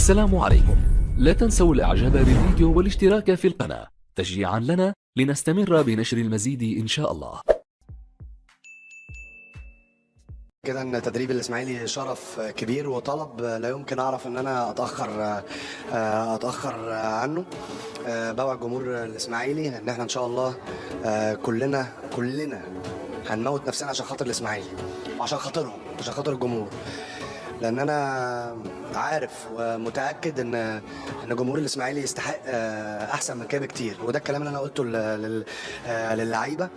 السلام عليكم. لا تنسوا الاعجاب بالفيديو والاشتراك في القناة تشجيعا لنا لنستمر بنشر المزيد ان شاء الله. كده ان تدريب الاسماعيلي شرف كبير وطلب لا يمكن اعرف ان انا اتاخر عنه. بوعد جمهور الاسماعيلي ان احنا ان شاء الله كلنا هنموت نفسنا عشان خاطر الاسماعيلي وعشان خاطرهم عشان خاطر الجمهور، لان انا عارف ومتاكد ان جمهور الاسماعيلي يستحق احسن من كده بكتير، وده الكلام اللي انا قلته للعيبه.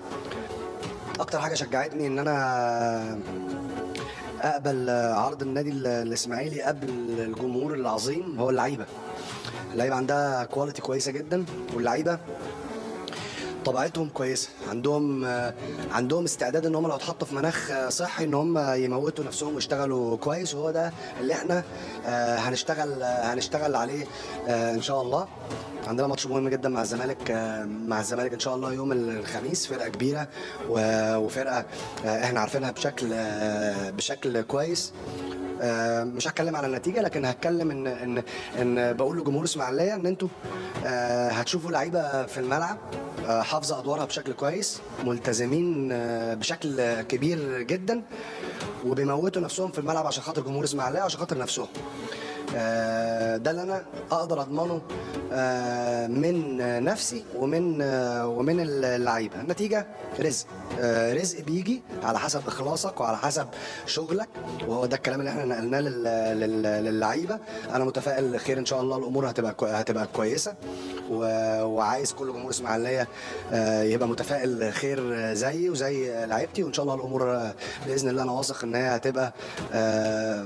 اكتر حاجه شجعتني ان انا اقبل عرض النادي الاسماعيلي قبل الجمهور العظيم هو اللعيبه عندها كواليتي كويسه جدا، واللعيبه طبيعتهم كويسه، عندهم استعداد ان هم لو اتحطوا في مناخ صحي ان هم يموتوا نفسهم ويشتغلوا كويس، وهو ده اللي احنا هنشتغل عليه ان شاء الله. عندنا ماتش مهم جدا مع الزمالك ان شاء الله يوم الخميس. فرقه كبيره وفرقه احنا عارفينها بشكل كويس. مش هتكلم على النتيجه، لكن هتكلم ان بقول لجمهور اسماعيليه ان انتوا هتشوفوا لعيبه في الملعب حافظه ادوارها بشكل كويس، ملتزمين بشكل كبير جدا، وبيموتوا نفسهم في الملعب عشان خاطر جمهور اسماعيليه وعشان خاطر نفسهم. ده اللي انا اقدر اضمنه من نفسي ومن اللعيبه. النتيجه رزق بيجي على حسب اخلاصك وعلى حسب شغلك، وهو ده الكلام اللي احنا نقلناه للعيبه. انا متفائل خير ان شاء الله، الامور هتبقى كويسه، وعايز كل جمهور اسماعيليه يبقى متفائل خير زيي وزي لعيبتي، وان شاء الله الامور باذن الله انا واثق ان هي هتبقى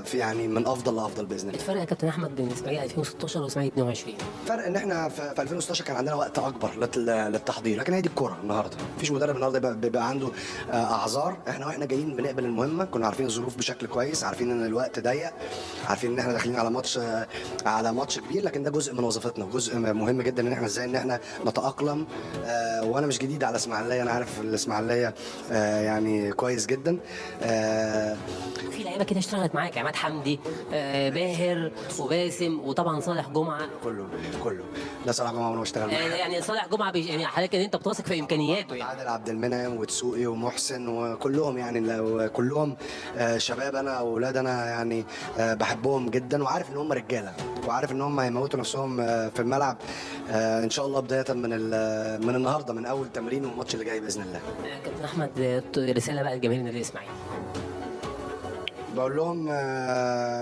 في يعني من افضل لافضل باذن الله. الفرق يا كابتن احمد بين اسماعيلي 2016 واسماعيلي 22؟ فرق ان احنا في 2016 كان عندنا وقت اكبر للتحضير، لكن هي دي الكوره النهارده، مفيش مدرب النهارده بيبقى عنده اعذار. واحنا جايين بنقبل المهمه، كنا عارفين الظروف بشكل كويس، عارفين ان الوقت ضيق، عارفين ان احنا داخلين على ماتش كبير، لكن ده جزء من وظيفتنا، جزء مهم جدا ان احنا ازاي ان احنا نتاقلم. وانا مش جديد على اسماعيليه، انا عارف الاسماعيليه يعني كويس جدا. في لعيبه كده اشتغلت معاك، عماد حمدي، باهر وباسم، وطبعا صالح جمعه. كله لا، صالح جمعه وانا بشتغل معاه. يعني صالح جمعه يعني حضرتك ان انت بتثق في امكانياته يعني. عادل عبد المنعم ودسوقي ومحسن وكلهم يعني كلهم شباب، انا واولاد انا يعني بحبهم جدا، وعارف ان هم رجاله، وعارف ان هم هيموتوا نفسهم في الملعب ان شاء الله، بدايه من النهارده، من اول تمرين والماتش اللي جاي باذن الله. كابتن احمد، رساله بقى لجماهير النادي الاسماعيلي. بقول لهم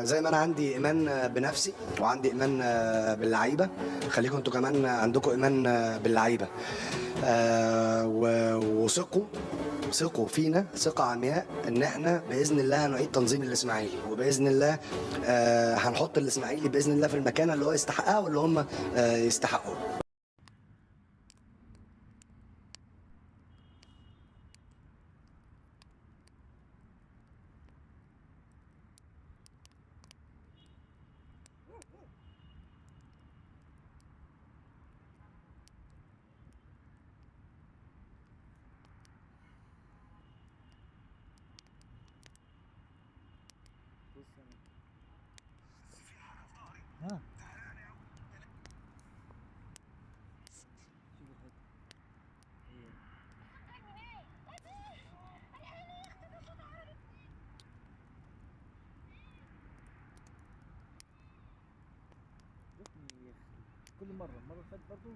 زي ما انا عندي ايمان بنفسي وعندي ايمان باللعيبه، خليكم انتوا كمان عندكم ايمان باللعيبه، وثقوا فينا ثقه عمياء ان احنا باذن الله هنعيد تنظيم الاسماعيلي، وباذن الله هنحط الاسماعيلي باذن الله في المكانه اللي هو يستحقها واللي هم يستحقوه. كل مرة اللي فاتت برضه